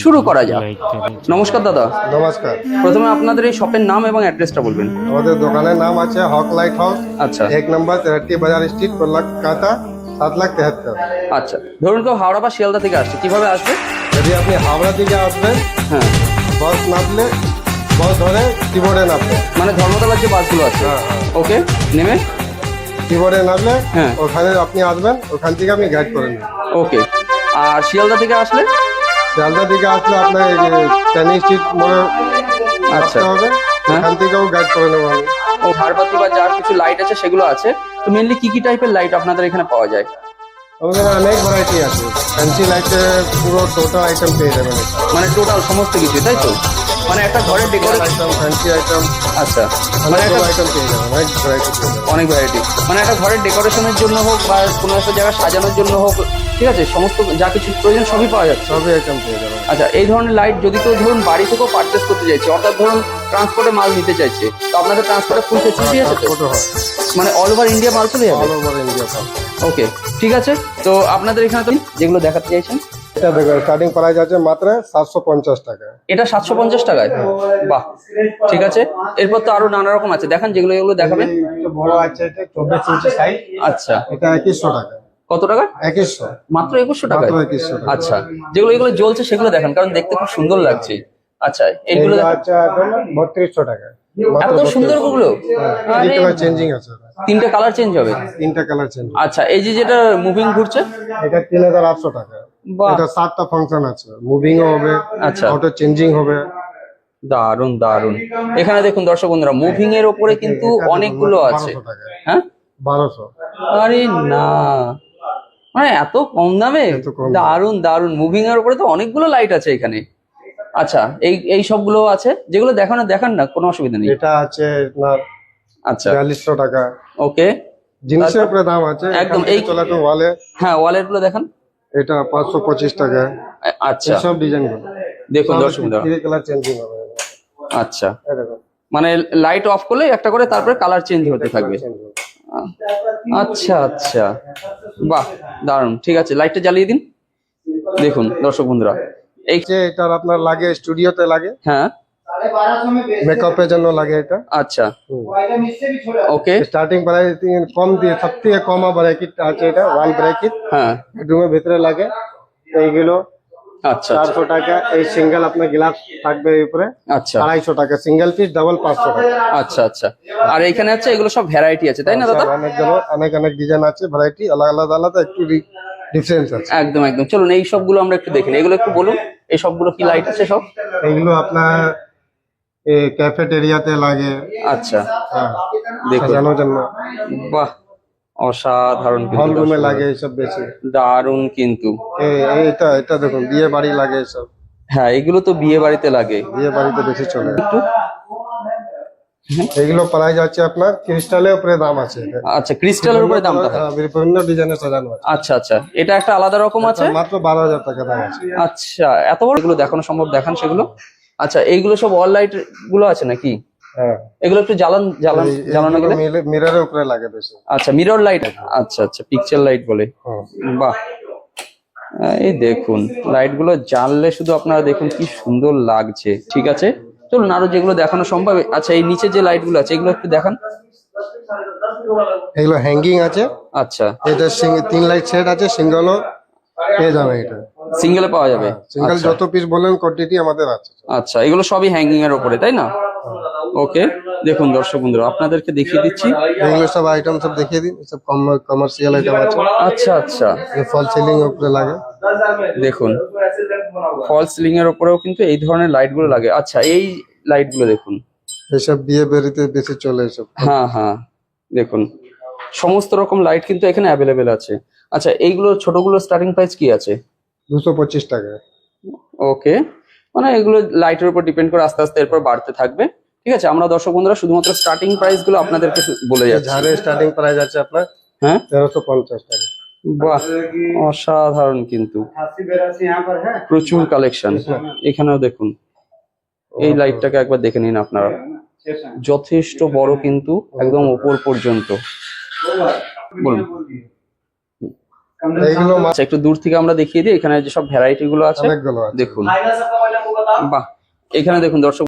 শুরু করা যাক। নমস্কার দাদা। নমস্কার। প্রথমে আপনাদের এই শপের নাম এবং অ্যাড্রেসটা বলবেন। আমাদের দোকানের নাম আছে হক লাইট হাউস। আচ্ছা 1 নম্বর তেরাটি বাজার স্ট্রিট, কলকাতা 7,73,000। আচ্ছা, ধরুন কেউ হাওড়া বা শিয়ালদা থেকে আসছে, কিভাবে আসবে? যদি আপনি হাওড়া থেকে আসবেন, হ্যাঁ, বাস নামলে বাস ধরে কিবোর্ডে নামবেন। মানে ধর্মতলার যে বাসগুলো আছে, হ্যাঁ, হ্যাঁ। ওকে, নেমে কিবোর্ডে নামলে হ্যাঁ। ওখানে আপনি আসবেন, ওখান থেকে আপনি গাইড করে নেবেন। ওকে। আর শিয়ালদা থেকে আসলে? শিয়ালদা থেকে আসলে আপনার এই যে চ্যানি স্ট্রিট মোড়ে আচ্ছা। আসতে হবে, হ্যাঁ। ওখান থেকেও গাইড করে নেবো আমি। ও ঝাড়বাতি বা যার কিছু লাইট আছে সেগুলো আছে। তো মেনলি কি কি টাইপের লাইট আপনাদের এখানে পাওয়া যায়? আমাদের অনেক ভ্যারাইটি আছে, ফ্যান্সি লাইটের পুরো টোটাল আইটেম পেয়ে যাবেন। মানে টোটাল সমস্ত কিছু, তাই তো? মানে একটা ঘরের ডেকোরেশন আইটেম, ফ্যান্সি আইটেম, আচ্ছা, মানে অনেক একটা আইটেম পেয়ে যাবেন, অনেক ভ্যারাইটি পেয়ে যাবেন। অনেক ভ্যারাইটি, মানে একটা ঘরের ডেকোরেশনের জন্য হোক বা কোনো একটা জায়গা সাজানোর জন্য হোক, ঠিক আছে, সমস্ত যা কিছু প্রয়োজন সবই পাওয়া যাচ্ছে। সবই আইটেম পেয়ে যাবেন। আচ্ছা, এই ধরনের লাইট যদি কেউ ধরুন বাড়ি থেকেও পারচেস করতে চাইছে, অর্থাৎ ধরুন ট্রান্সপোর্টে মাল নিতে চাইছে, তো আপনাদের ট্রান্সপোর্টে ফুল ফেসিলিটি আছে তো? ফটো হয় মানে অল ওভার ইন্ডিয়া মাল চলে যাবে? অল ওভার ইন্ডিয়া পাবে। ওকে, ঠিক আছে। তো আপনাদের এখানে তো যেগুলো দেখাতে চাইছেন, এটা দেখো স্টার্টিং প্রাইস আছে মাত্র 750 টাকা। এটা 750 টাকায়? বাহ, ঠিক আছে। এরপর তো আরো নানা রকম আছে, দেখান যেগুলো এগুলো দেখাবেন। এটা বড় আছে, এটা 24 ইঞ্চি সাইজ। আচ্ছা, এটা 2100 টাকা। কত টাকা? 2100। মাত্র 2100 টাকায়? মাত্র 2100 টাকা। আচ্ছা, যেগুলো এগুলো জ্বলছে সেগুলো দেখান, কারণ দেখতে খুব সুন্দর লাগছে। আচ্ছা, এইগুলো এটা আছে এখন 3200 টাকা। এত সুন্দর গুলো? এই কালার চেঞ্জিং আছে, তিনটে কালার চেঞ্জ হবে? তিনটা কালার চেঞ্জ। আচ্ছা, এই যে যেটা মুভিং ঘুরছে, এটা 3800 টাকা। বাহ। এটা 7টা ফাংশন আছে, মুভিংও হবে, আচ্ছা, অটো চেঞ্জিং হবে। দারুন দারুন। এখানে দেখুন দর্শক বন্ধুরা, মুভিং এর ওপরে কিন্তু এটা দেখুন, অনেকগুলো আছে। 1200 টাকা। হ্যাঁ, 1200। আরে না, মানে এত কম দামে? এত কম দামে। দারুন দারুন, মুভিং এর উপরে তো অনেকগুলো লাইট আছে এখানে। আচ্ছা, এই এই সবগুলো আছে, যেগুলো দেখানো দেখান না, কোনো অসুবিধা নেই। এটা আছে আপনার আচ্ছা, 4200 টাকা। ওকে, জিনিসের উপরে দাম আছে একদম। এই এই চলে তো ওয়ালে, হ্যাঁ, ওয়ালের গুলো দেখান। এটা 525 টাকা। আচ্ছা, সব ডিজাইন গুলো দেখুন দর্শক বন্ধুরা। থ্রি কালার চেঞ্জিং হবে। আচ্ছা, এই দেখুন, মানে লাইট অফ করলে একটা করে তারপরে কালার চেঞ্জ হতে থাকবে। change হবে। আচ্ছা আচ্ছা, বাহ, দারুন। ঠিক আছে, লাইটটা জ্বালিয়ে দিন। দেখুন দর্শক বন্ধুরা, এই যে এটা আপনার লাগে স্টুডিওতে লাগে, হ্যাঁ, মেকআপের জন্য লাগে এটা। আচ্ছা, ওকে, স্টার্টিং প্রাইস কম দিয়ে সব থেকে কম ব্র্যাকেট আছে, এটা ওয়াল ব্র্যাকেট হ্যাঁ, রুমের ভিতরে লাগে। এইগুলো আচ্ছা 400 টাকা। এই সিঙ্গেল আপনার গ্লাস থাকবে এর উপরে, আচ্ছা 250 টাকা। সিঙ্গেল পিস ডাবল 500 টাকা। আচ্ছা আচ্ছা। আর এখানে আছে এগুলো সব ভ্যারাইটি আছে, তাই না দাদা? সব অনেক অনেক ডিজাইন আছে, ভ্যারাইটি আলাদা আলাদা একটু ডিফারেন্স আছে। একদম একদম, চলুন এই সবগুলো আমরা একটু দেখি, এগুলো একটু বলুন, এই সবগুলো কি লাইট আছে সব? এইগুলো আপনার ক্যাফেটেরিয়াতে লাগে। আচ্ছা, হ্যাঁ, দেখুন, সাজানোর জন্য। বাহ, অসাধারণ কিন্তু হল রুমে দর্শক লাগে বন্ধুরা। এইসব বেশি। দারুণ কিন্তু। এটা এটা দেখুন, বিয়ে বাড়ি লাগে এইসব, হ্যাঁ, এগুলো তো বিয়ে বাড়িতে লাগে। বিয়ে বাড়িতে বেশি চলে। একটু এগুলো প্রাইস আছে আপনার ক্রিস্টালের উপরে দাম আছে। আচ্ছা, ক্রিস্টালের উপরে দামটা হয়? হ্যাঁ, বিভিন্ন ডিজাইনের সাজানো আছে। আচ্ছা আচ্ছা, এটা একটা আলাদা রকম আছে। মাত্র 12,000 টাকা দাম আছে। আচ্ছা, এত বড় এগুলো দেখানো সম্ভব? দেখান সেগুলো। আচ্ছা, এইগুলো সব অল লাইট গুলো আছে নাকি? হ্যাঁ, এগুলো একটু জ্বালানো গেলে? মিররের উপরে লাগে বেশি। আচ্ছা, মিরর লাইট। আচ্ছা আচ্ছা, পিকচার লাইট বলে। হ্যাঁ। বাহ, এই দেখুন লাইট গুলো জ্বাললে শুধু আপনারা দেখুন কি সুন্দর লাগছে। ঠিক আছে, চলুন আরো যেগুলো দেখানো সম্ভব। আচ্ছা, এই নিচে যে লাইট গুলো আছে এগুলো একটু দেখান। এগুলো হ্যাঙ্গিং আছে। আচ্ছা, এটা 3 লাইট সেট আছে, সিঙ্গেলও পেয়ে যাবে। এটা সিঙ্গেলে পাওয়া যাবে? সিঙ্গেল আচ্ছা যত পিস বলেন কোয়ান্টিটি আমাদের আছে। আচ্ছা, এগুলো সবই হ্যাঙ্গিং এর উপরে, তাই না? ওকে, দেখুন দর্শক বন্ধুরা, আপনাদেরকে দেখিয়ে দিচ্ছি। এগুলো সব আইটেম সব দেখিয়ে দিন, সব কমার্শিয়াল আইটেম আছে। আচ্ছা আচ্ছা, ফল সিলিং উপরে লাগে। দেখুন ফল সিলিং এর উপরেও কিন্তু এই ধরনের লাইট গুলো লাগে। আচ্ছা, এই লাইট গুলো দেখুন, এসব বিয়ে বাড়িতে বেশি চলে এসব। হ্যাঁ হ্যাঁ, দেখুন সমস্ত রকম লাইট কিন্তু এখানে অ্যাভেলেবেল আছে। আচ্ছা, এইগুলো ছোটগুলো স্টার্টিং প্রাইস কি আছে? 225 টাকা। ওকে, মানে এগুলো লাইটের উপর ডিপেন্ড করে আস্তে আস্তে এরপর বাড়তে থাকবে। ঠিক আছে, আমরা দর্শক বন্ধুরা শুধুমাত্র স্টার্টিং প্রাইস গুলো আপনাদেরকে বলে যাচ্ছি। ঝাড়ের স্টার্টিং প্রাইস আছে আপনার হ্যাঁ, 1350 টাকা। বাহ, অসাধারণ কিন্তু, প্রচুর কালেকশন। এখানেও দেখুন, এই লাইটটাকে একবার দেখে নিন আপনারা, যথেষ্ট বড় কিন্তু, একদম ওপর পর্যন্ত। বলুন। এইগুলো আচ্ছা একটু দূর থেকে আমরা দেখিয়ে দিই এখানে যেসব ভ্যারাইটি গুলো আছে অনেকগুলো আছে। দেখুন বাহ এখানে দেখুন দর্শক